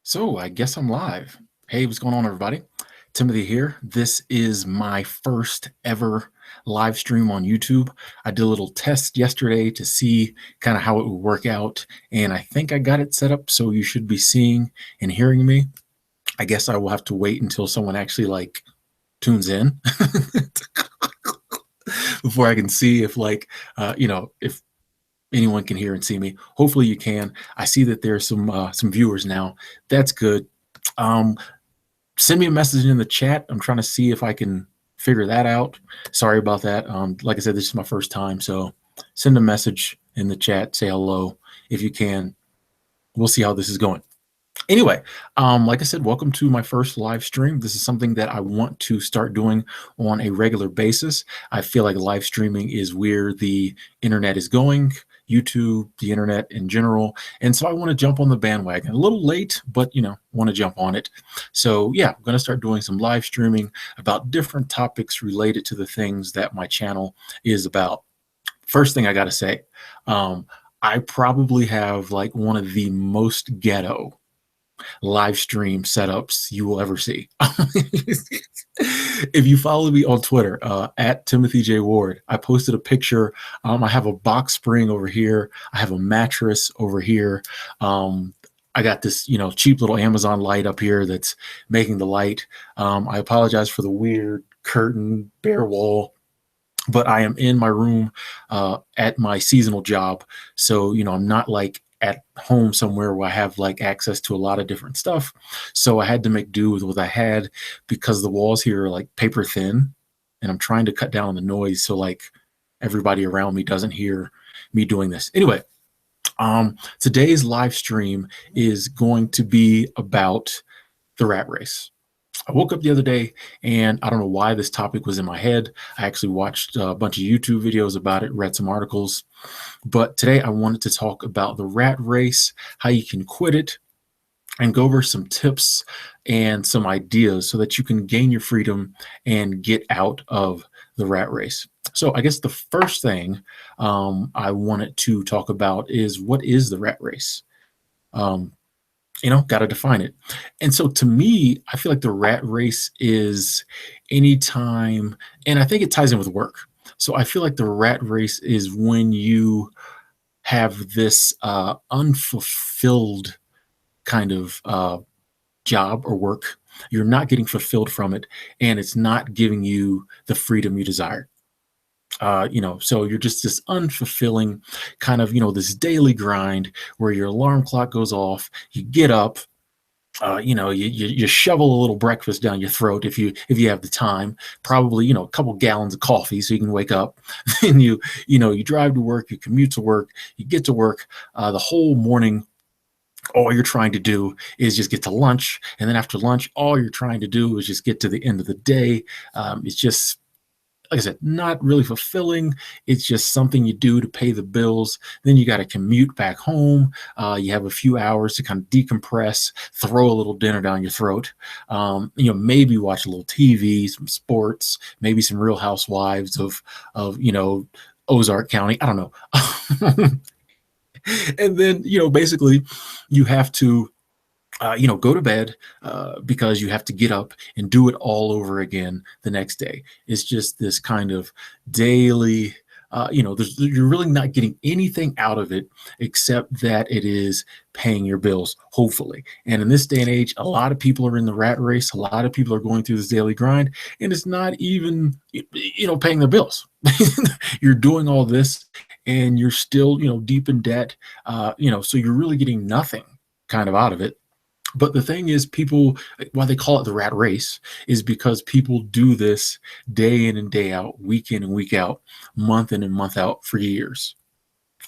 So I guess I'm live. Hey, what's going on, everybody? Timothy here. This is my first ever live stream on YouTube. I did a little test yesterday to see kind of how it would work out, and I think I got it set up so you should be seeing and hearing me. I guess I will have to wait until someone actually tunes in before I can see if if anyone can hear and see me. Hopefully you can. I see that there's some viewers now. That's good. Um, Send me a message in the chat. I'm trying to see if I can figure that out. Sorry about that. Like I said, this is my first time, so send a message in the chat. Say hello if you can. We'll see how this is going. Anyway, like I said, welcome to my first live stream. This is something that I want to start doing on a regular basis. I feel like live streaming is where the internet is going, YouTube, the internet in general. And so I want to jump on the bandwagon. A little late, but want to jump on it. So yeah, I'm going to start doing some live streaming about different topics related to the things that my channel is about. First thing I got to say, I probably have like one of the most ghetto live stream setups you will ever see. If you follow me on Twitter, at Timothy J. Ward, I posted a picture. I have a box spring over here. I have a mattress over here. I got this, cheap little Amazon light up here that's making the light. I apologize for the weird curtain, bare wall, but I am in my room at my seasonal job. So, I'm not like at home somewhere where I have like access to a lot of different stuff. So I had to make do with what I had because the walls here are like paper thin and I'm trying to cut down on the noise so like everybody around me doesn't hear me doing this. Anyway, today's live stream is going to be about the rat race. I woke up the other day and I don't know why this topic was in my head. I actually watched a bunch of YouTube videos about it, read some articles. But today I wanted to talk about the rat race, how you can quit it, and go over some tips and some ideas so that you can gain your freedom and get out of the rat race. So I guess the first thing I wanted to talk about is what is the rat race? Got to define it. And so to me, I feel like the rat race is anytime, and I think it ties in with work. So I feel like the rat race is when you have this unfulfilled kind of job or work. You're not getting fulfilled from it, and it's not giving you the freedom you desire. So you're just this unfulfilling kind of, this daily grind where your alarm clock goes off, you get up, you shovel a little breakfast down your throat if you have the time, probably, a couple gallons of coffee so you can wake up. Then you drive to work, you commute to work, you get to work, the whole morning. All you're trying to do is just get to lunch. And then after lunch, all you're trying to do is just get to the end of the day. It's just, like I said, not really fulfilling. It's just something you do to pay the bills. Then you got to commute back home. You have a few hours to kind of decompress, throw a little dinner down your throat. Maybe watch a little TV, some sports, maybe some Real Housewives of Ozark County. I don't know. And then, basically you have to go to bed because you have to get up and do it all over again the next day. It's just this kind of daily, you're really not getting anything out of it except that it is paying your bills, hopefully. And in this day and age, a lot of people are in the rat race. A lot of people are going through this daily grind, and it's not even, paying their bills. You're doing all this and you're still, deep in debt, so you're really getting nothing kind of out of it. But the thing is, people, why they call it the rat race is because people do this day in and day out, week in and week out, month in and month out for years.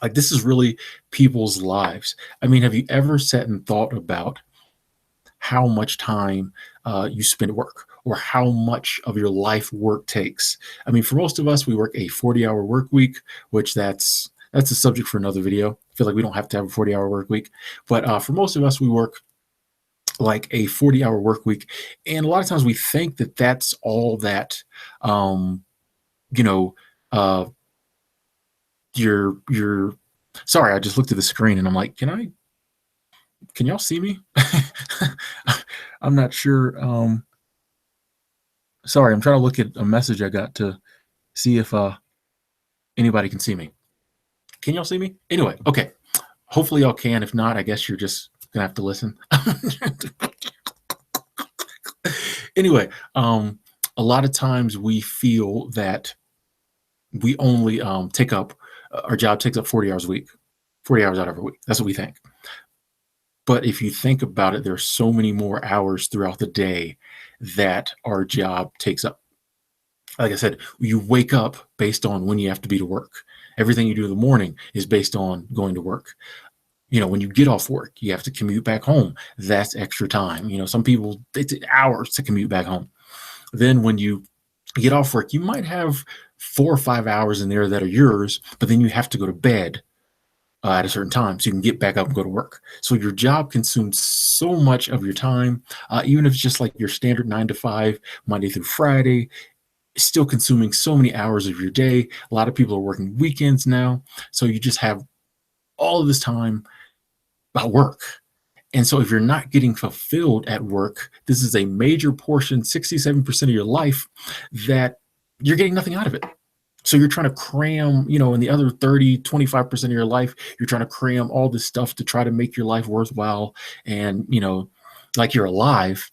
Like, this is really people's lives. I mean, have you ever sat and thought about how much time you spend at work, or how much of your life work takes? I mean, for most of us, we work a 40-hour work week, which that's a subject for another video. I feel like we don't have to have a 40-hour work week. But for most of us, we work like a 40-hour work week. And a lot of times we think that that's all that, you're sorry, I just looked at the screen and I'm like, can I Can y'all see me? I'm not sure. Sorry, I'm trying to look at a message I got to see if anybody can see me. Can y'all see me? Anyway, okay. Hopefully y'all can. If not, I guess you're just gonna have to listen. Anyway, a lot of times we feel that we only take up our job takes up 40 hours a week, 40 hours out of a week. That's what we think. But if you think about it, there's so many more hours throughout the day that our job takes up. Like I said, you wake up based on when you have to be to work. Everything you do in the morning is based on going to work. When you get off work, you have to commute back home. That's extra time. Some people, it takes hours to commute back home. Then when you get off work, you might have 4 or 5 hours in there that are yours, but then you have to go to bed at a certain time so you can get back up and go to work. So your job consumes so much of your time, even if it's just like your standard 9 to 5, Monday through Friday, it's still consuming so many hours of your day. A lot of people are working weekends now. So you just have all of this time about work. And so if you're not getting fulfilled at work, this is a major portion, 67% of your life, that you're getting nothing out of it. So you're trying to cram, in the other 30, 25% of your life, you're trying to cram all this stuff to try to make your life worthwhile and, like you're alive,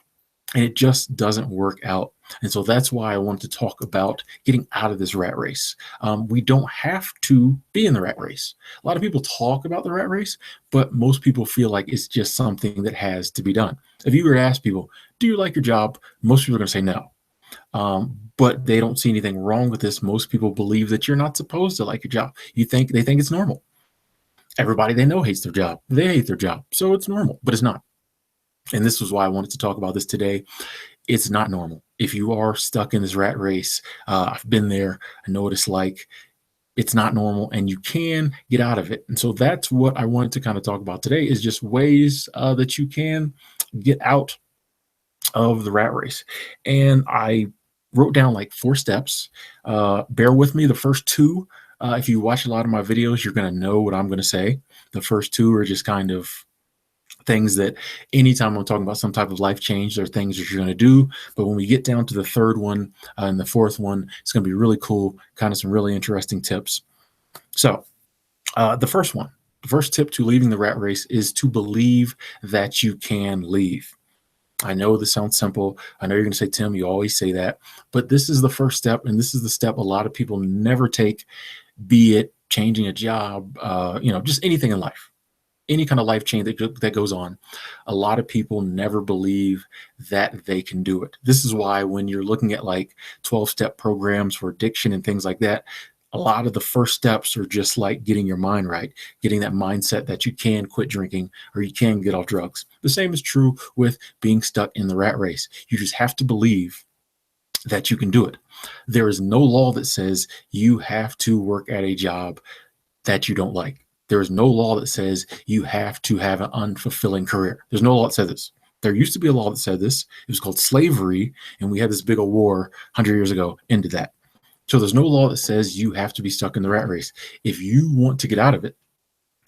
and it just doesn't work out. And so that's why I wanted to talk about getting out of this rat race. We don't have to be in the rat race. A lot of people talk about the rat race, but most people feel like it's just something that has to be done. If you were to ask people, do you like your job? Most people are going to say no. But they don't see anything wrong with this. Most people believe that you're not supposed to like your job. They think it's normal. Everybody they know hates their job. They hate their job. So it's normal, but it's not. And this was why I wanted to talk about this today. It's not normal. If you are stuck in this rat race, I've been there. I know what it's like. It's not normal, and you can get out of it. And so that's what I wanted to kind of talk about today, is just ways that you can get out of the rat race. And I wrote down like 4 steps. Bear with me. The first two, if you watch a lot of my videos, you're going to know what I'm going to say. The first two are just kind of things that anytime I'm talking about some type of life change, there are things that you're going to do. But when we get down to the third one and the fourth one, it's going to be really cool, kind of some really interesting tips. So the first tip to leaving the rat race is to believe that you can leave. I know this sounds simple. I know you're going to say, Tim, you always say that, but this is the first step. And this is the step a lot of people never take, be it changing a job, just anything in life. Any kind of life change that goes on, a lot of people never believe that they can do it. This is why when you're looking at like 12-step programs for addiction and things like that, a lot of the first steps are just like getting your mind right, getting that mindset that you can quit drinking or you can get off drugs. The same is true with being stuck in the rat race. You just have to believe that you can do it. There is no law that says you have to work at a job that you don't like. There is no law that says you have to have an unfulfilling career. There's no law that says this. There used to be a law that said this. It was called slavery, and we had this big old war 100 years ago into that. So there's no law that says you have to be stuck in the rat race. If you want to get out of it,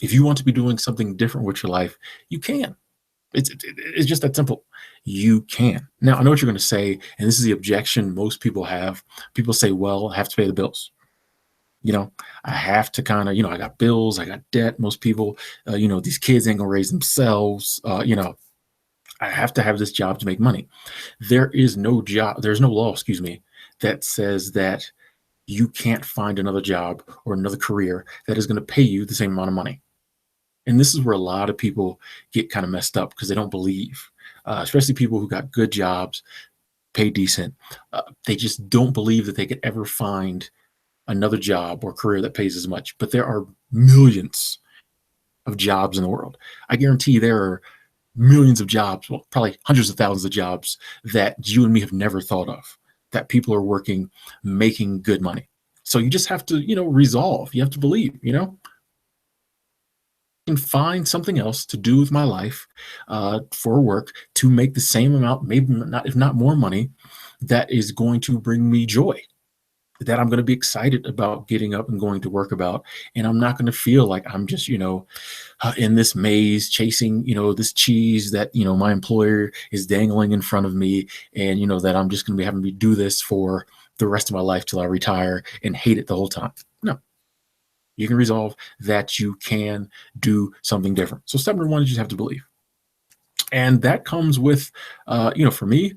if you want to be doing something different with your life, you can. It's just that simple. You can. Now, I know what you're going to say, and this is the objection most people have. People say, well, I have to pay the bills. I have to kind of, I got bills, I got debt. Most people, these kids ain't gonna raise themselves. I have to have this job to make money. There's no law, that says that you can't find another job or another career that is going to pay you the same amount of money. And this is where a lot of people get kind of messed up because they don't believe, especially people who got good jobs, pay decent. They just don't believe that they could ever find another job or career that pays as much. But there are millions of jobs in the world. I guarantee there are millions of jobs, well, probably hundreds of thousands of jobs that you and me have never thought of, that people are working, making good money. So you just have to, resolve. You have to believe, can find something else to do with my life for work to make the same amount, maybe not, if not more money, that is going to bring me joy. that I'm going to be excited about getting up and going to work about. And I'm not going to feel like I'm just, in this maze chasing, this cheese that, my employer is dangling in front of me. And, that I'm just going to be having to do this for the rest of my life till I retire and hate it the whole time. No, you can resolve that you can do something different. So step number one is you just have to believe. And that comes with, for me,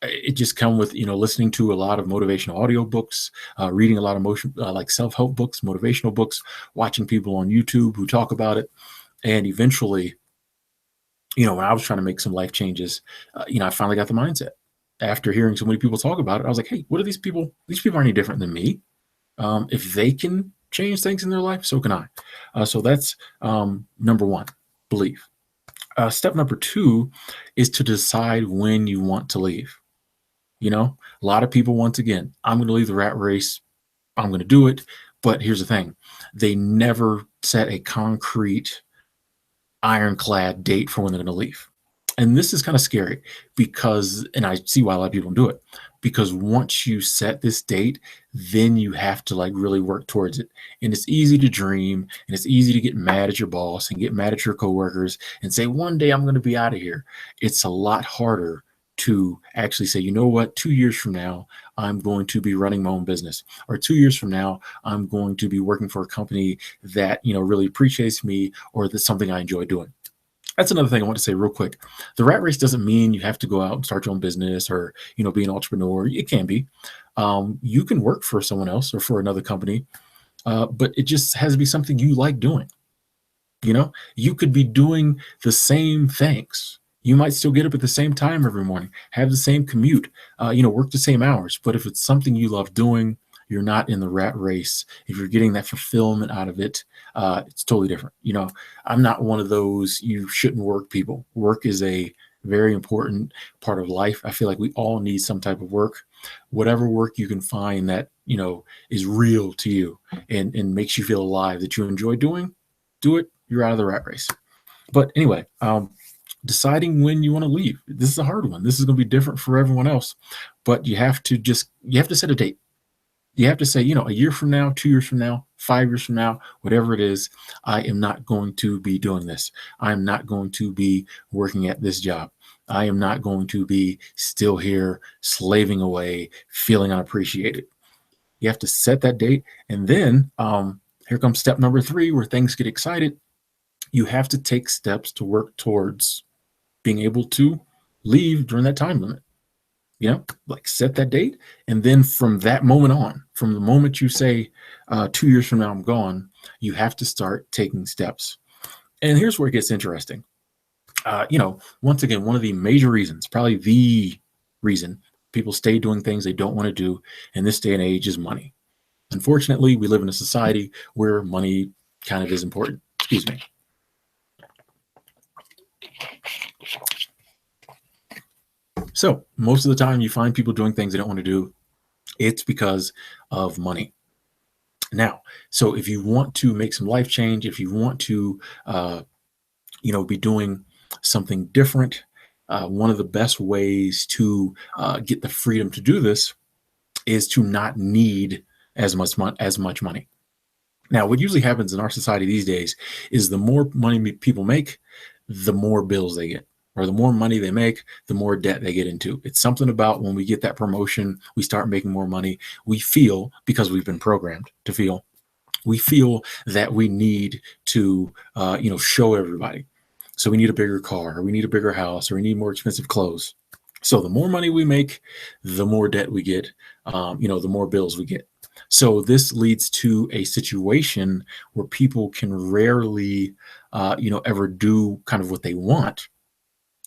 it just come with listening to a lot of motivational audio books, reading a lot of like self-help books, motivational books, watching people on YouTube who talk about it. And eventually, when I was trying to make some life changes, I finally got the mindset after hearing so many people talk about it. I was like, hey, what are these people? These people aren't any different than me. If they can change things in their life, so can I. So that's number one, believe. Step number two is to decide when you want to leave. A lot of people, once again, I'm going to leave the rat race. I'm going to do it. But here's the thing. They never set a concrete ironclad date for when they're going to leave. And this is kind of scary because, and I see why a lot of people don't do it, because once you set this date, then you have to like really work towards it. And it's easy to dream and it's easy to get mad at your boss and get mad at your coworkers and say, one day I'm going to be out of here. It's a lot harder to actually say, you know what, 2 years from now, I'm going to be running my own business. Or 2 years from now, I'm going to be working for a company that, really appreciates me or that's something I enjoy doing. That's another thing I want to say real quick. The rat race doesn't mean you have to go out and start your own business or, be an entrepreneur. It can be. You can work for someone else or for another company, but it just has to be something you like doing. You could be doing the same things. You might still get up at the same time every morning, have the same commute, work the same hours. But if it's something you love doing, you're not in the rat race. If you're getting that fulfillment out of it, it's totally different. I'm not one of those you shouldn't work people. Work is a very important part of life. I feel like we all need some type of work. Whatever work you can find that, is real to you and makes you feel alive, that you enjoy doing, do it. You're out of the rat race. But anyway, deciding when you want to leave. This is a hard one. This is going to be different for everyone else, but you have to set a date. You have to say, a year from now, 2 years from now, 5 years from now, whatever it is, I am not going to be doing this. I am not going to be working at this job. I am not going to be still here slaving away, feeling unappreciated. You have to set that date. And then here comes step number 3, where things get excited. You have to take steps to work towards being able to leave during that time limit. Like set that date. And then from that moment on, from the moment you say 2 years from now, I'm gone, you have to start taking steps. And here's where it gets interesting. Once again, one of the major reasons, probably the reason people stay doing things they don't want to do in this day and age is money. Unfortunately, we live in a society where money kind of is important. Excuse me. So most of the time you find people doing things they don't want to do, it's because of money. Now, so if you want to make some life change, if you want to, be doing something different, one of the best ways to get the freedom to do this is to not need as much money. Now, what usually happens in our society these days is the more money people make, the more bills they get, or the more money they make, the more debt they get into. It's something about when we get that promotion, we start making more money. We feel, because we've been programmed to feel, we feel that we need to, show everybody. So we need a bigger car, or we need a bigger house, or we need more expensive clothes. So the more money we make, the more debt we get, the more bills we get. So this leads to a situation where people can rarely, ever do kind of what they want,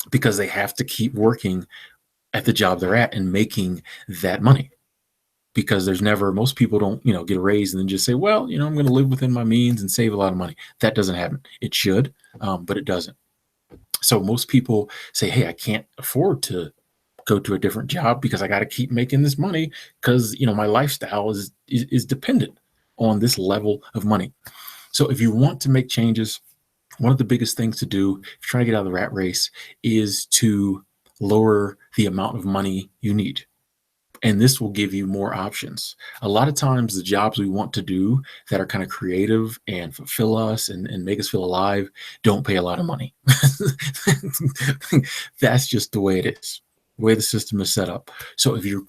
because they have to keep working at the job they're at and making that money. Because most people don't, get a raise and then just say, well, I'm going to live within my means and save a lot of money. That doesn't happen. It should, but it doesn't. So most people say, hey, I can't afford to go to a different job because I got to keep making this money because, my lifestyle is dependent on this level of money. So if you want to make changes, one of the biggest things to do if you're trying to get out of the rat race is to lower the amount of money you need. And this will give you more options. A lot of times, the jobs we want to do that are kind of creative and fulfill us and make us feel alive don't pay a lot of money. That's just the way it is, the way the system is set up. So if you're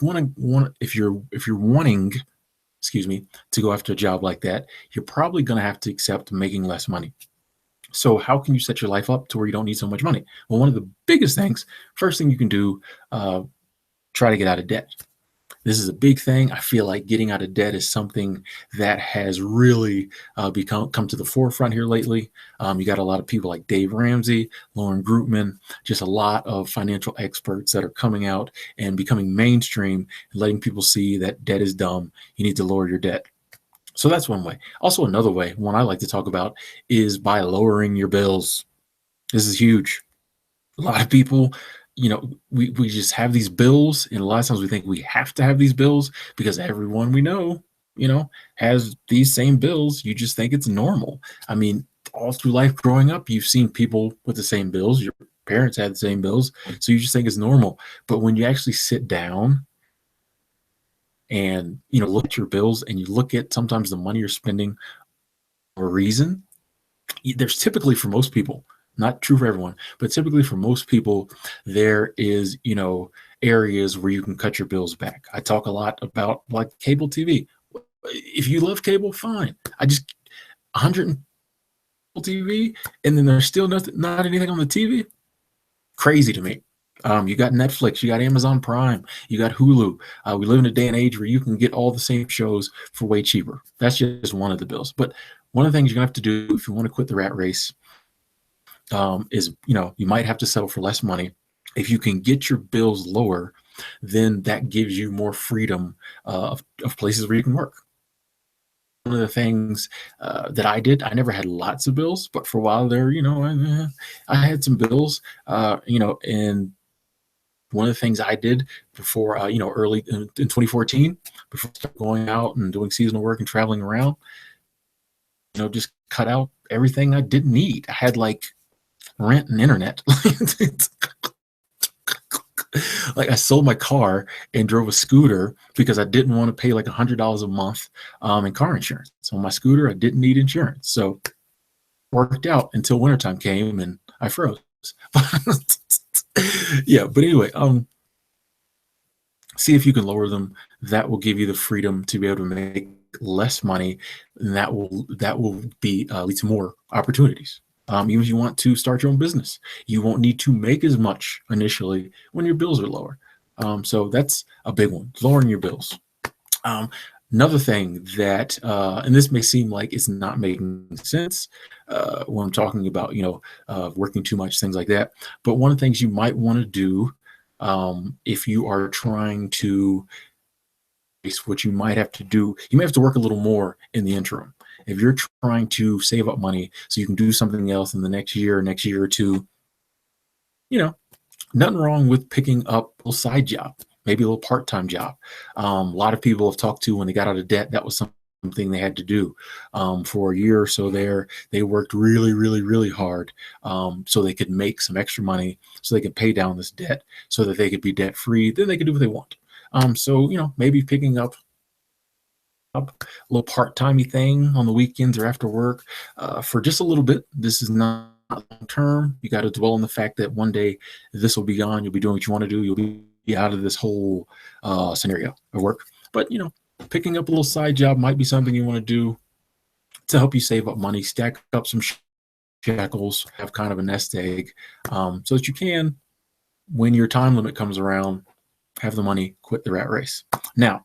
if you're wanting, excuse me, to go after a job like that, you're probably going to have to accept making less money. So how can you set your life up to where you don't need so much money? Well, one of the biggest things, first thing you can do, uh, try to get out of debt. This is a big thing. I feel like getting out of debt is something that has really come to the forefront here lately. You got a lot of people like Dave Ramsey, Lauren Groupman, just a lot of financial experts that are coming out and becoming mainstream and letting people see that debt is dumb. You need to lower your debt. So that's one way. Also, another way, one I like to talk about, is by lowering your bills. This is huge. A lot of people, we just have these bills, and a lot of times we think we have to have these bills because everyone we know, has these same bills. You just think it's normal. I mean, all through life growing up, you've seen people with the same bills. Your parents had the same bills, so you just think it's normal. But when you actually sit down and look at your bills and you look at sometimes the money you're spending for a reason, there's typically, for most people, not true for everyone, but typically for most people, there is, areas where you can cut your bills back. I talk a lot about like cable TV. If you love cable, fine. I just 100 TV, and then there's still not anything on the TV. Crazy to me. You got Netflix, you got Amazon Prime, you got Hulu. We live in a day and age where you can get all the same shows for way cheaper. That's just one of the bills. But one of the things you're gonna have to do if you want to quit the rat race, is you might have to settle for less money. If you can get your bills lower, then that gives you more freedom of places where you can work. One of the things that I did, I never had lots of bills, but for a while there, I had some bills, and one of the things I did before, early in 2014, before I started going out and doing seasonal work and traveling around, just cut out everything I didn't need. I had like rent and internet. Like I sold my car and drove a scooter because I didn't want to pay like $100 a month in car insurance. So on my scooter, I didn't need insurance. So worked out until wintertime came and I froze. Yeah, but anyway, see if you can lower them. That will give you the freedom to be able to make less money, and that will be lead to more opportunities. Even if you want to start your own business, you won't need to make as much initially when your bills are lower. So that's a big one, lowering your bills. Another thing that, and this may seem like it's not making sense when I'm talking about, working too much, things like that. But one of the things you might want to do, if you are trying to, what you might have to do, you may have to work a little more in the interim. If you're trying to save up money so you can do something else in the next year or two, nothing wrong with picking up a side job, maybe a little part-time job. A lot of people have talked to when they got out of debt, that was something they had to do. For a year or so there, they worked really, really, really hard so they could make some extra money so they could pay down this debt so that they could be debt-free. Then they could do what they want. So, maybe picking up a little part-timey thing on the weekends or after work for just a little bit. This is not long term. You got to dwell on the fact that one day this will be gone. You'll be doing what you want to do. You'll be out of this whole scenario of work. But picking up a little side job might be something you want to do to help you save up money, stack up some shackles, have kind of a nest egg, so that you can, when your time limit comes around, have the money, quit the rat race. Now,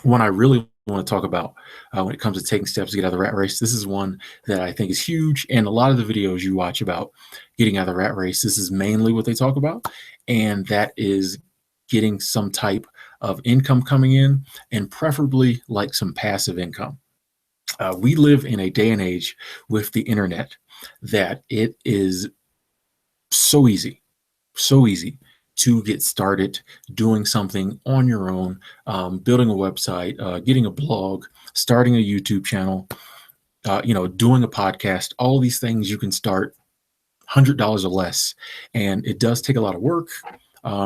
one I really want to talk about when it comes to taking steps to get out of the rat race, this is one that I think is huge. And a lot of the videos you watch about getting out of the rat race, this is mainly what they talk about. And that is getting some type of income coming in, and preferably like some passive income. We live in a day and age with the internet that it is so easy to get started doing something on your own, building a website, getting a blog, starting a YouTube channel, doing a podcast. All these things you can start $100 or less, and it does take a lot of work.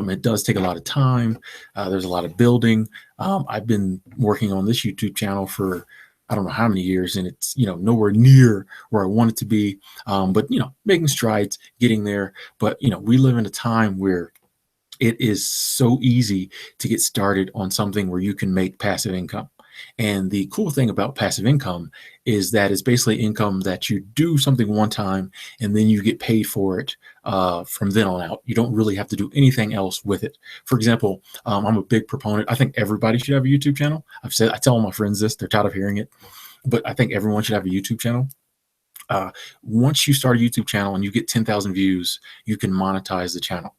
It does take a lot of time. There's a lot of building. I've been working on this YouTube channel for I don't know how many years, and it's nowhere near where I want it to be. But making strides, getting there. But we live in a time where it is so easy to get started on something where you can make passive income. And the cool thing about passive income is that it's basically income that you do something one time and then you get paid for it from then on out. You don't really have to do anything else with it. For example, I'm a big proponent. I think everybody should have a YouTube channel. I tell all my friends this, they're tired of hearing it, but I think everyone should have a YouTube channel. Once you start a YouTube channel and you get 10,000 views, you can monetize the channel.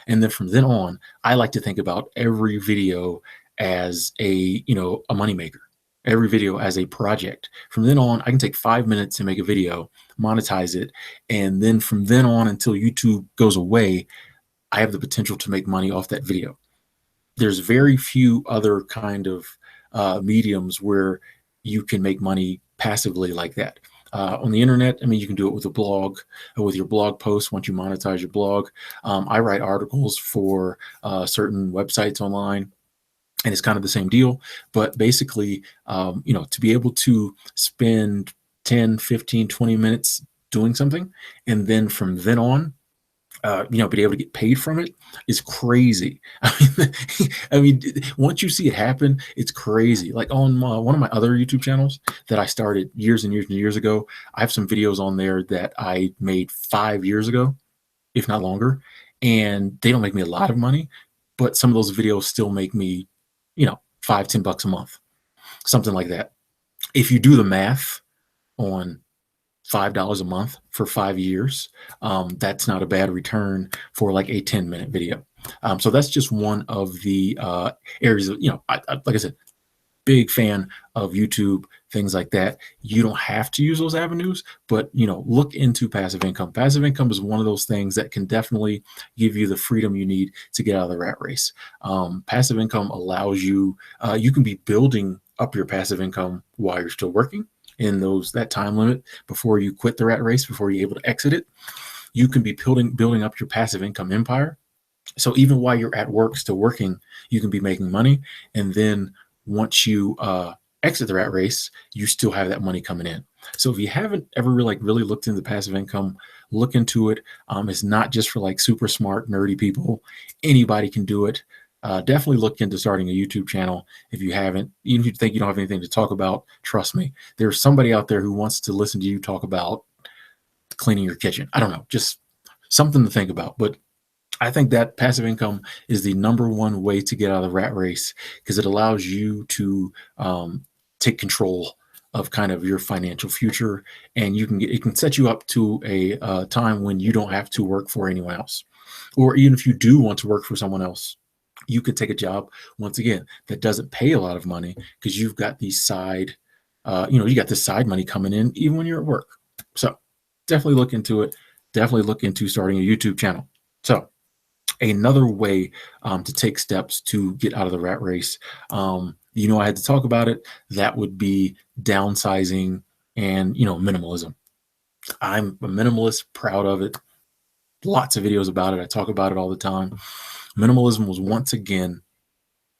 And then from then on, I like to think about every video as a moneymaker, every video as a project. From then on, I can take 5 minutes to make a video, monetize it. And then from then on until YouTube goes away, I have the potential to make money off that video. There's very few other kind of mediums where you can make money passively like that. On the internet, I mean, you can do it with a blog, with your blog posts once you monetize your blog. I write articles for certain websites online, and it's kind of the same deal. But basically, to be able to spend 10, 15, 20 minutes doing something, and then from then on, be able to get paid from it is crazy. I mean, once you see it happen, it's crazy. Like on one of my other YouTube channels that I started years and years and years ago, I have some videos on there that I made 5 years ago, if not longer, and they don't make me a lot of money, but some of those videos still make me, $5, $10 a month, something like that. If you do the math on $5 a month for 5 years, that's not a bad return for like a 10-minute video. So that's just one of the areas of, like I said, big fan of YouTube, things like that. You don't have to use those avenues, but look into passive income. Passive income is one of those things that can definitely give you the freedom you need to get out of the rat race. Passive income allows you, you can be building up your passive income while you're still working in that time limit before you quit the rat race, before you're able to exit it. You can be building up your passive income empire. So even while you're at work, still working, you can be making money. And then once you exit the rat race, you still have that money coming in. So if you haven't ever really looked into passive income, look into it. It's not just for like super smart, nerdy people. Anybody can do it. Definitely look into starting a YouTube channel if you haven't. Even if you think you don't have anything to talk about, trust me, there's somebody out there who wants to listen to you talk about cleaning your kitchen. I don't know, just something to think about. But I think that passive income is the number one way to get out of the rat race, because it allows you to take control of kind of your financial future, and it can set you up to a time when you don't have to work for anyone else. Or even if you do want to work for someone else, you could take a job, once again, that doesn't pay a lot of money, because you've got these side, you got this side money coming in even when you're at work. So definitely look into it. Definitely look into starting a YouTube channel. So another way to take steps to get out of the rat race, I had to talk about it. That would be downsizing and, minimalism. I'm a minimalist, proud of it. Lots of videos about it. I talk about it all the time. Minimalism was once again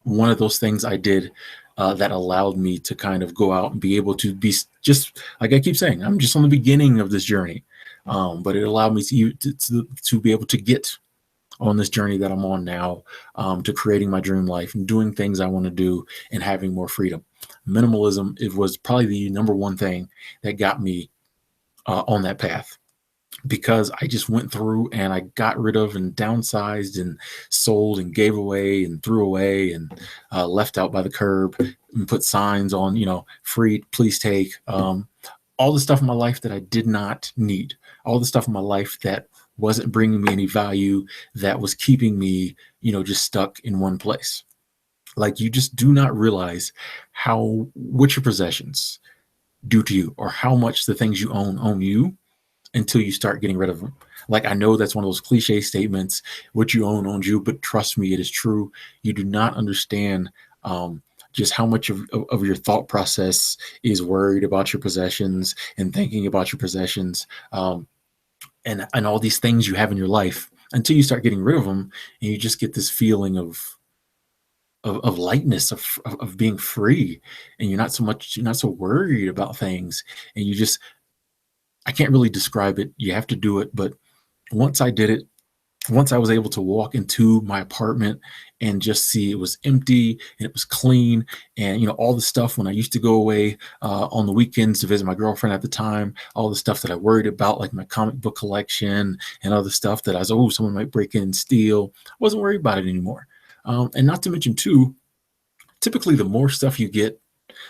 one of those things I did that allowed me to kind of go out and be able to be, just like I keep saying, I'm just on the beginning of this journey, but it allowed me to be able to get on this journey that I'm on now, to creating my dream life and doing things I want to do and having more freedom. Minimalism, it was probably the number one thing that got me on that path, because I just went through and I got rid of and downsized and sold and gave away and threw away and left out by the curb and put signs on, free, please take, all the stuff in my life that I did not need, all the stuff in my life that wasn't bringing me any value, that was keeping me, just stuck in one place. Like, you just do not realize what your possessions do to you, or how much the things you own you, until you start getting rid of them. Like, I know that's one of those cliche statements, what you own owns you, but trust me, it is true. You do not understand just how much of your thought process is worried about your possessions and thinking about your possessions, and all these things you have in your life until you start getting rid of them, and you just get this feeling of lightness, of being free, and you're not so worried about things, and you just I can't really describe it. You have to do it, but once I did it, once I was able to walk into my apartment and just see it was empty and it was clean, and all the stuff when I used to go away on the weekends to visit my girlfriend at the time, all the stuff that I worried about, like my comic book collection and other stuff that I was, oh, someone might break in and steal. I wasn't worried about it anymore. And not to mention, too, typically the more stuff you get,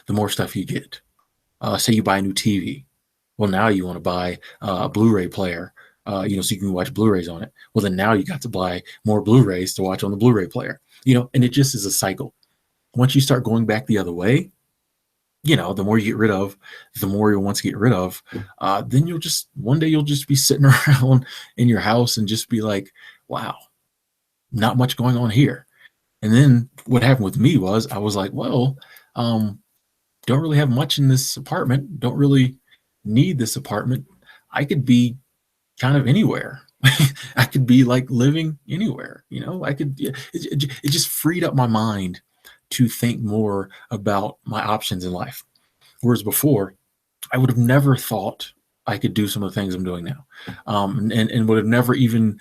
the more stuff you get. Say you buy a new TV. Well, now you want to buy a Blu-ray player, so you can watch Blu-rays on it. Well, then now you got to buy more Blu-rays to watch on the Blu-ray player, and it just is a cycle. Once you start going back the other way, the more you get rid of, the more you'll want to get rid of. Then one day you'll just be sitting around in your house and just be like, wow, not much going on here. And then what happened with me was I was like, well, don't really have much in this apartment. Don't really need this apartment. I could be kind of anywhere. I could be like living anywhere. I could. It just freed up my mind to think more about my options in life. Whereas before, I would have never thought I could do some of the things I'm doing now, and would have never even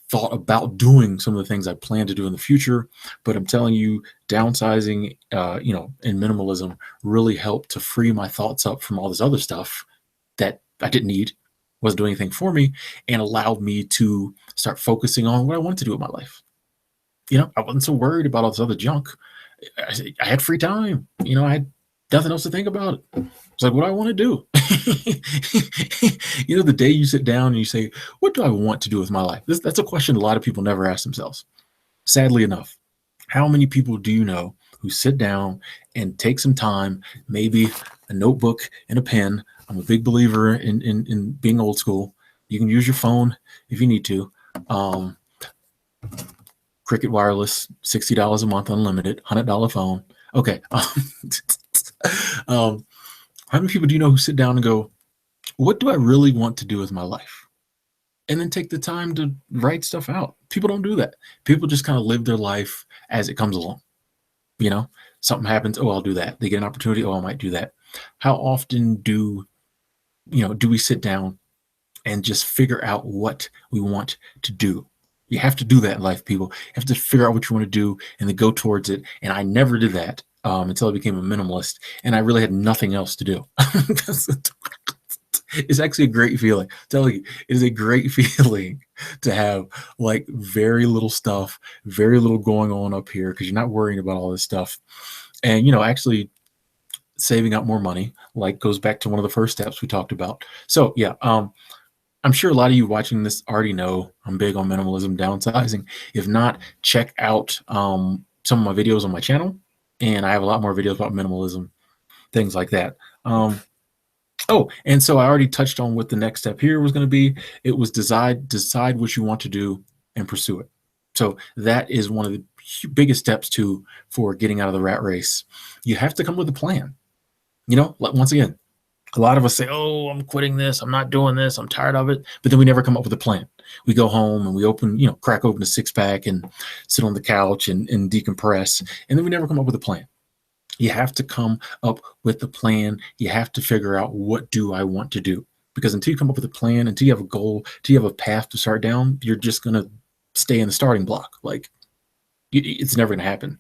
thought about doing some of the things I plan to do in the future. But I'm telling you, downsizing, and minimalism really helped to free my thoughts up from all this other stuff that I didn't need, wasn't doing anything for me, and allowed me to start focusing on what I wanted to do with my life. I wasn't so worried about all this other junk. I had free time. I had nothing else to think about. It's like, what do I want to do? The day you sit down and you say, what do I want to do with my life? That's a question a lot of people never ask themselves. Sadly enough, how many people do you know who sit down and take some time, maybe a notebook and a pen? I'm a big believer in being old school. You can use your phone if you need to. Cricket Wireless, $60 a month, unlimited, $100 phone. Okay. How many people do you know who sit down and go, what do I really want to do with my life? And then take the time to write stuff out. People don't do that. People just kind of live their life as it comes along. Something happens. Oh, I'll do that. They get an opportunity. Oh, I might do that. How often do we sit down and just figure out what we want to do? You have to do that in life, people. You have to figure out what you want to do and then go towards it. And I never did that until I became a minimalist, and I really had nothing else to do. It's actually a great feeling. I'm telling you, it is a great feeling to have like very little stuff, very little going on up here because you're not worrying about all this stuff. And actually saving up more money, like, goes back to one of the first steps we talked about. So yeah, I'm sure a lot of you watching this already know I'm big on minimalism, downsizing. If not, check out some of my videos on my channel, and I have a lot more videos about minimalism, things like that. Oh, and so I already touched on what the next step here was going to be. It was decide what you want to do and pursue it. So that is one of the biggest steps too for getting out of the rat race. You have to come with a plan. Once again, a lot of us say, oh, I'm quitting this. I'm not doing this. I'm tired of it. But then we never come up with a plan. We go home and we crack open a six-pack and sit on the couch and decompress. And then we never come up with a plan. You have to come up with a plan. You have to figure out, what do I want to do? Because until you come up with a plan, until you have a goal, until you have a path to start down, you're just going to stay in the starting block. Like, it's never going to happen.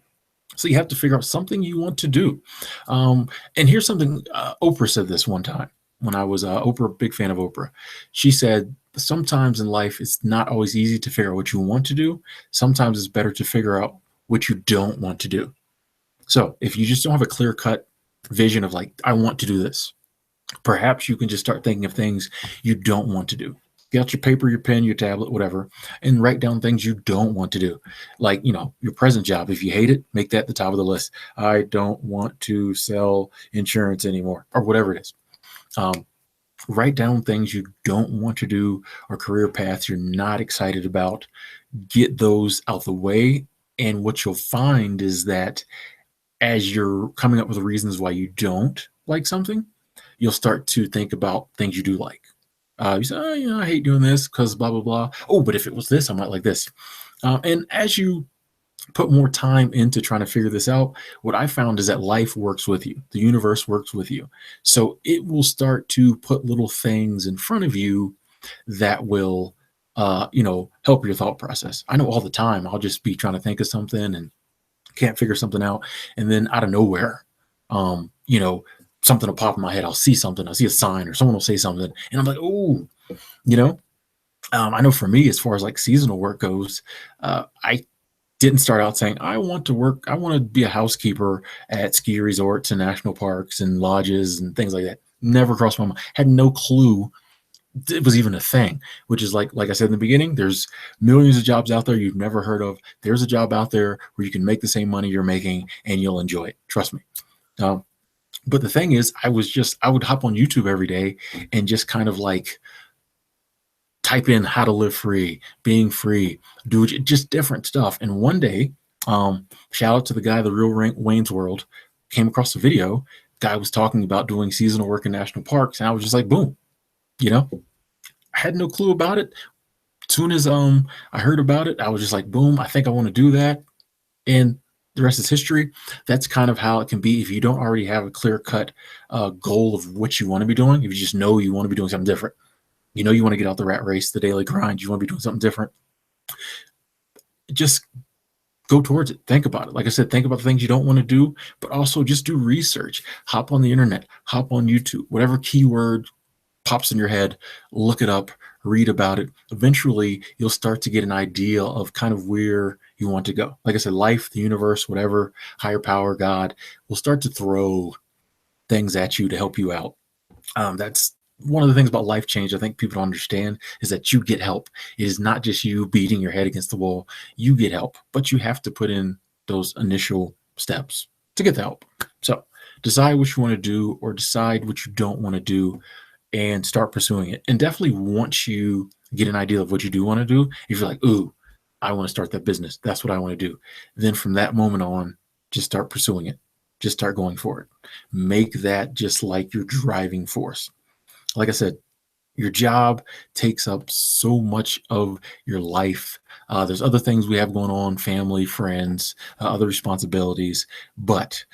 So you have to figure out something you want to do. And here's something, Oprah said this one time when I was Oprah, big fan of Oprah. She said, sometimes in life, it's not always easy to figure out what you want to do. Sometimes it's better to figure out what you don't want to do. So if you just don't have a clear-cut vision of like, I want to do this, perhaps you can just start thinking of things you don't want to do. Get out your paper, your pen, your tablet, whatever, and write down things you don't want to do. Like, your present job. If you hate it, make that the top of the list. I don't want to sell insurance anymore, or whatever it is. Write down things you don't want to do, or career paths you're not excited about. Get those out the way. And what you'll find is that as you're coming up with reasons why you don't like something, you'll start to think about things you do like. You say, oh, I hate doing this because blah, blah, blah. Oh, but if it was this, I might like this. And as you put more time into trying to figure this out, what I found is that life works with you. The universe works with you. So it will start to put little things in front of you that will, help your thought process. I know all the time I'll just be trying to think of something and can't figure something out. And then out of nowhere, um, you know, something will pop in my head. I'll see something, I'll see a sign or someone will say something. And I'm like, oh, you know, I know for me, as far as like seasonal work goes, I didn't start out saying, I want to work, I want to be a housekeeper at ski resorts and national parks and lodges and things like that. Never crossed my mind. Had no clue it was even a thing, which is like I said in the beginning, there's millions of jobs out there you've never heard of. There's a job out there where you can make the same money you're making and you'll enjoy it. Trust me. Um, but the thing is, I would hop on YouTube every day and just kind of like type in how to live free, being free, do just different stuff. And one day, shout out to the guy, the real Wayne's World, came across a video. Guy was talking about doing seasonal work in national parks, and I was just like, boom, you know, I had no clue about it. As soon as I heard about it, I was just like, boom, I think I want to do that. And the rest is history. That's kind of how it can be if you don't already have a clear cut goal of what you want to be doing. If you just know you want to be doing something different, you want to get out the rat race, the daily grind, you want to be doing something different. Just go towards it. Think about it. Like I said, think about the things you don't want to do, but also just do research. Hop on the internet, hop on YouTube, whatever keyword pops in your head, look it up, read about it. Eventually, you'll start to get an idea of kind of where you want to go. Like I said, life, the universe, whatever, higher power, God, will start to throw things at you to help you out. That's one of the things about life change I think people don't understand is that you get help. It is not just you beating your head against the wall. You get help, but you have to put in those initial steps to get the help. So decide what you want to do or decide what you don't want to do and start pursuing it. And definitely once you get an idea of what you do want to do, if you're like, ooh, I want to start that business, that's what I want to do. Then from that moment on, just start pursuing it. Just start going for it. Make that just like your driving force. Like I said, your job takes up so much of your life. There's other things we have going on, family, friends, other responsibilities. But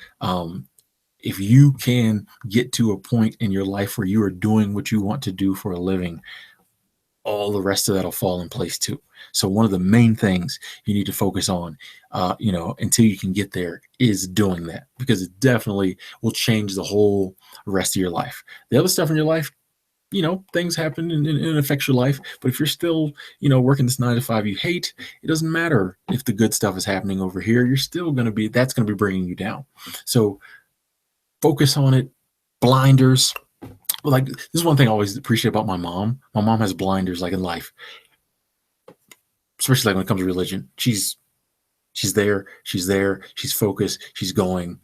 if you can get to a point in your life where you are doing what you want to do for a living, all the rest of that will fall in place too. So one of the main things you need to focus on, until you can get there, is doing that, because it definitely will change the whole rest of your life. The other stuff in your life, things happen and it affects your life. But if you're still, working this 9 to 5 you hate, it doesn't matter if the good stuff is happening over here. You're still that's going to be bringing you down. So focus on it. Blinders. Like, this is one thing I always appreciate about my mom. My mom has blinders, like in life, especially like when it comes to religion. She's there. She's focused. She's going.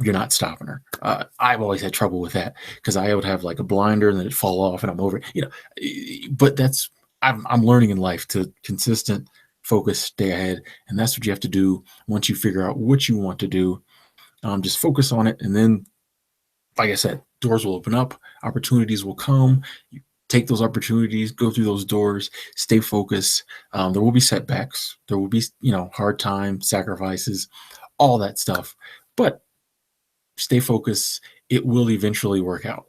You're not stopping her. I've always had trouble with that because I would have like a blinder and then it'd fall off and I'm over it. But I'm learning in life to consistent focus, stay ahead. And that's what you have to do once you figure out what you want to do. Just focus on it. And then, like I said, doors will open up, opportunities will come. You take those opportunities, go through those doors, stay focused. There will be setbacks. There will be, hard times, sacrifices, all that stuff. But stay focused. It will eventually work out.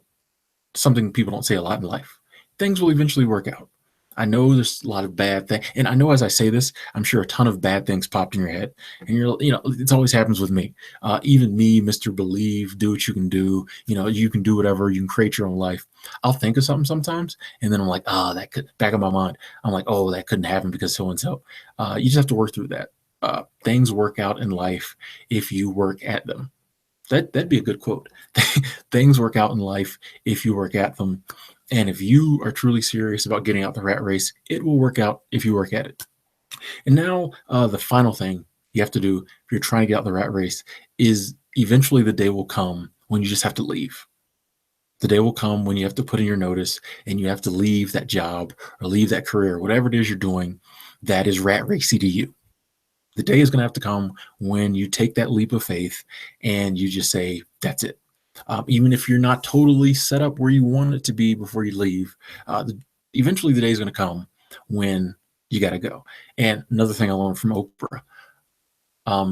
Something people don't say a lot in life. Things will eventually work out. I know there's a lot of bad things. And I know as I say this, I'm sure a ton of bad things popped in your head. And it always happens with me. Even me, Mr. Believe, do what you can do. You can do whatever. You can create your own life. I'll think of something sometimes. And then I'm like, that could, back in my mind, I'm like, oh, that couldn't happen because so-and-so. You just have to work through that. Things work out in life if you work at them. That'd be a good quote. Things work out in life if you work at them. And if you are truly serious about getting out the rat race, it will work out if you work at it. And now the final thing you have to do if you're trying to get out the rat race is eventually the day will come when you just have to leave. The day will come when you have to put in your notice and you have to leave that job or leave that career, whatever it is you're doing that is rat racy to you. The day is going to have to come when you take that leap of faith and you just say, that's it. Even if you're not totally set up where you want it to be before you leave, eventually the day is going to come when you got to go. And another thing I learned from Oprah,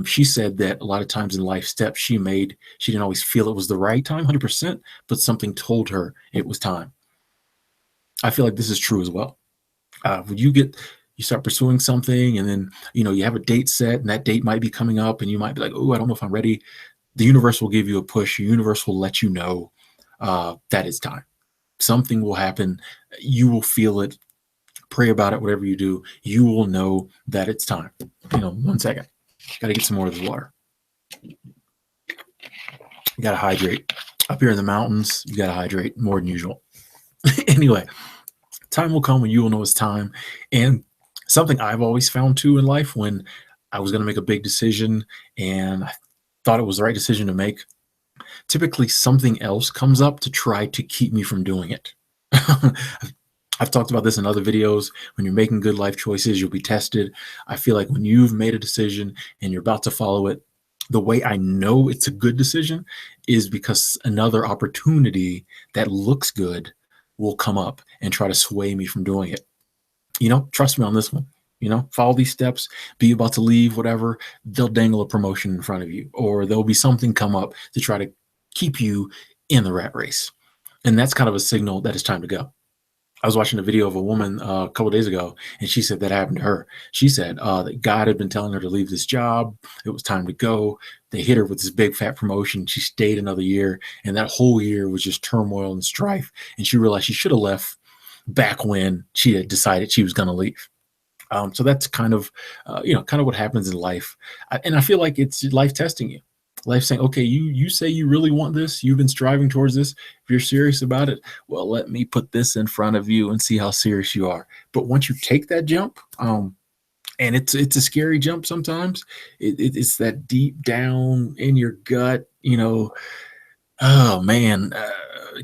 she said that a lot of times in life steps she made, she didn't always feel it was the right time, 100%, but something told her it was time. I feel like this is true as well. When you start pursuing something, and then you have a date set, and that date might be coming up, and you might be like, "Oh, I don't know if I'm ready." The universe will give you a push. The universe will let you know that it's time. Something will happen. You will feel it. Pray about it. Whatever you do, you will know that it's time. 1 second. Got to get some more of the water. You got to hydrate. Up here in the mountains, you got to hydrate more than usual. Anyway, time will come when you will know it's time. And something I've always found too in life, when I was going to make a big decision and I thought it was the right decision to make, typically something else comes up to try to keep me from doing it. I've talked about this in other videos. When you're making good life choices, you'll be tested. I feel like when you've made a decision and you're about to follow it, the way I know it's a good decision is because another opportunity that looks good will come up and try to sway me from doing it. Trust me on this one. Follow these steps, be about to leave, whatever, they'll dangle a promotion in front of you, or there'll be something come up to try to keep you in the rat race. And that's kind of a signal that it's time to go. I was watching a video of a woman a couple of days ago, and she said that happened to her. She said that God had been telling her to leave this job. It was time to go. They hit her with this big fat promotion. She stayed another year, and that whole year was just turmoil and strife. And she realized she should have left back when she had decided she was going to leave. So that's kind of what happens in life. And I feel like it's life testing you. Life saying, okay, you say you really want this. You've been striving towards this. If you're serious about it, well, let me put this in front of you and see how serious you are. But once you take that jump, and it's a scary jump sometimes. It's that deep down in your gut, oh man,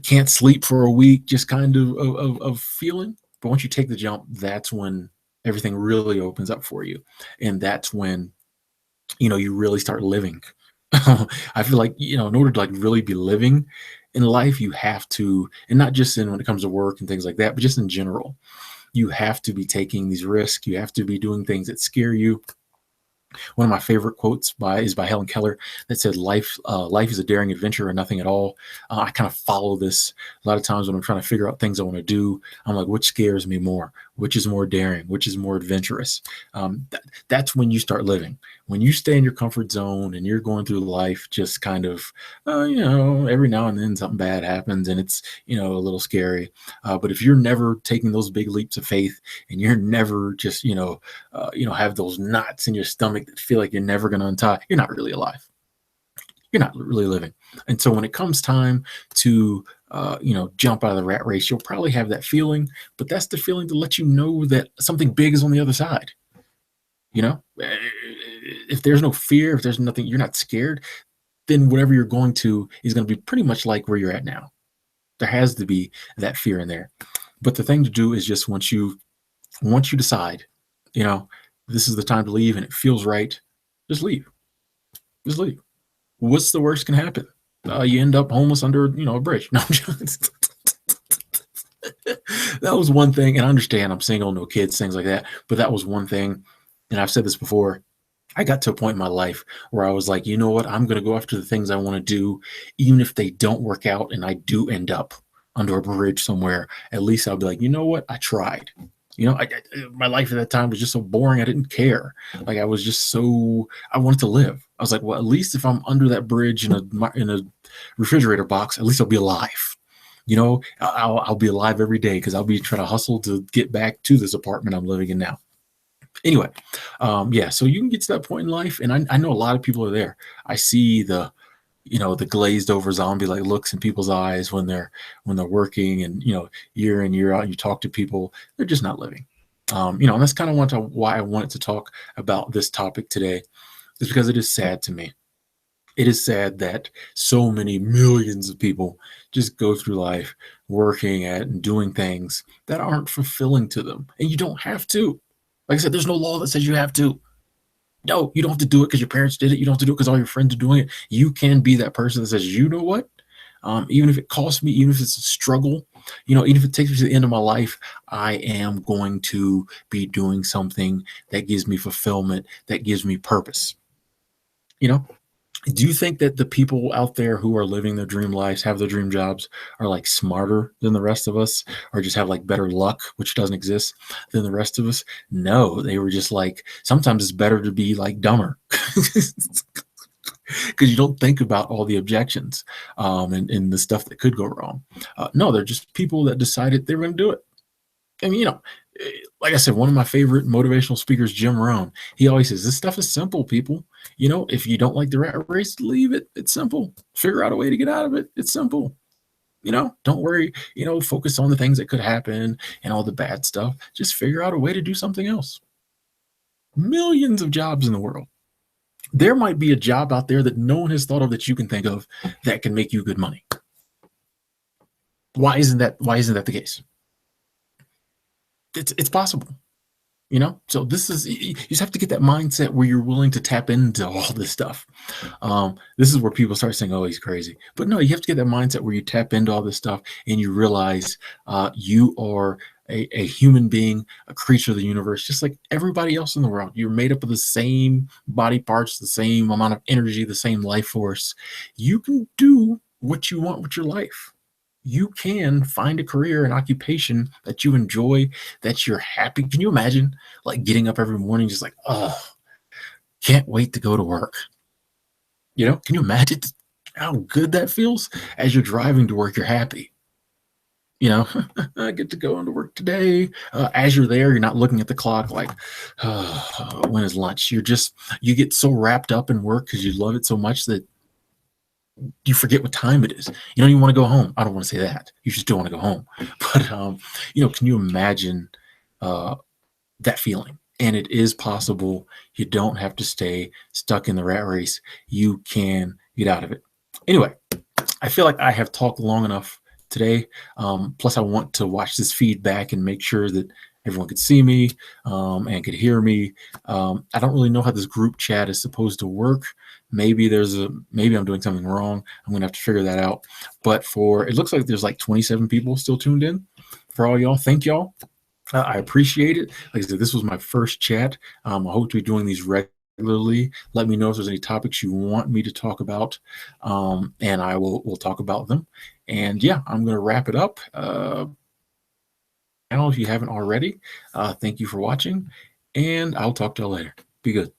can't sleep for a week, just kind of feeling. But once you take the jump, that's when everything really opens up for you, and that's when you really start living. I feel like in order to like really be living in life, you have to, and not just in when it comes to work and things like that, but just in general, you have to be taking these risks. You have to be doing things that scare you. One of my favorite quotes is by Helen Keller, that said, "Life is a daring adventure or nothing at all." I kind of follow this a lot of times when I'm trying to figure out things I want to do. I'm like, which scares me more? Which is more daring? Which is more adventurous? That's when you start living. When you stay in your comfort zone and you're going through life, just kind of, every now and then something bad happens and it's a little scary. But if you're never taking those big leaps of faith, and you're never just have those knots in your stomach that feel like you're never going to untie, you're not really alive. You're not really living. And so when it comes time to jump out of the rat race, you'll probably have that feeling, but that's the feeling to let you know that something big is on the other side. If there's no fear, if there's nothing, you're not scared, then whatever you're going to is going to be pretty much like where you're at now. There has to be that fear in there. But the thing to do is just once you decide, this is the time to leave and it feels right, just leave. Just leave. What's the worst can happen? You end up homeless under, a bridge. No, that was one thing. And I understand I'm single, no kids, things like that. But that was one thing. And I've said this before. I got to a point in my life where I was like, you know what? I'm going to go after the things I want to do, even if they don't work out and I do end up under a bridge somewhere. At least I'll be like, you know what? I tried. My life at that time was just so boring. I didn't care. Like I was just I wanted to live. I was like, well, at least if I'm under that bridge in a refrigerator box, at least I'll be alive. I'll be alive every day because I'll be trying to hustle to get back to this apartment I'm living in now. Anyway, so you can get to that point in life, and I know a lot of people are there. I see the glazed over zombie like looks in people's eyes when they're working, and year in year out, you talk to people, they're just not living. And that's kind of why I wanted to talk about this topic today, is because it is sad to me. It is sad that so many millions of people just go through life working at and doing things that aren't fulfilling to them, and you don't have to. Like I said, there's no law that says you have to. No, you don't have to do it because your parents did it. You don't have to do it because all your friends are doing it. You can be that person that says, you know what? Even if it costs me, even if it's a struggle, even if it takes me to the end of my life, I am going to be doing something that gives me fulfillment, that gives me purpose. You know, do you think that the people out there who are living their dream lives, have their dream jobs, are like smarter than the rest of us, or just have like better luck, which doesn't exist, than the rest of us? No, they were just like, sometimes it's better to be like dumber because you don't think about all the objections, and the stuff that could go wrong. No, they're just people that decided they were going to do it. I mean, like I said, one of my favorite motivational speakers, Jim Rohn, he always says, "This stuff is simple, people. If you don't like the rat race, leave it. It's simple. Figure out a way to get out of it. It's simple. Don't worry. Focus on the things that could happen and all the bad stuff. Just figure out a way to do something else. Millions of jobs in the world. There might be a job out there that no one has thought of that you can think of that can make you good money. Why isn't that the case? It's possible. So this is, you just have to get that mindset where you're willing to tap into all this stuff. This is where people start saying, "Oh, he's crazy," but no, you have to get that mindset where you tap into all this stuff and you realize you are a human being, a creature of the universe, just like everybody else in the world. You're made up of the same body parts, the same amount of energy, the same life force. You can do what you want with your life. You can find a career, an occupation that you enjoy, that you're happy. Can you imagine like getting up every morning just like, "Oh, can't wait to go to work." Can you imagine how good that feels? As you're driving to work, you're happy. I get to go into work today. As you're there, you're not looking at the clock like, when is lunch? You get so wrapped up in work because you love it so much that you forget what time it is. You want to go home. I don't want to say that. You just don't want to go home. But can you imagine uh, that feeling? And it is possible. You don't have to stay stuck in the rat race. You can get out of it. Anyway, I feel like I have talked long enough today. Plus, I want to watch this feedback and make sure that everyone could see me and could hear me. I don't really know how this group chat is supposed to work. Maybe I'm doing something wrong. I'm gonna have to figure that out. But it looks like there's like 27 people still tuned in. For all y'all, thank y'all. I appreciate it. Like I said, this was my first chat. I hope to be doing these regularly. Let me know if there's any topics you want me to talk about, and we'll talk about them. And yeah, I'm going to wrap it up. Now, if you haven't already, thank you for watching, and I'll talk to you later. Be good.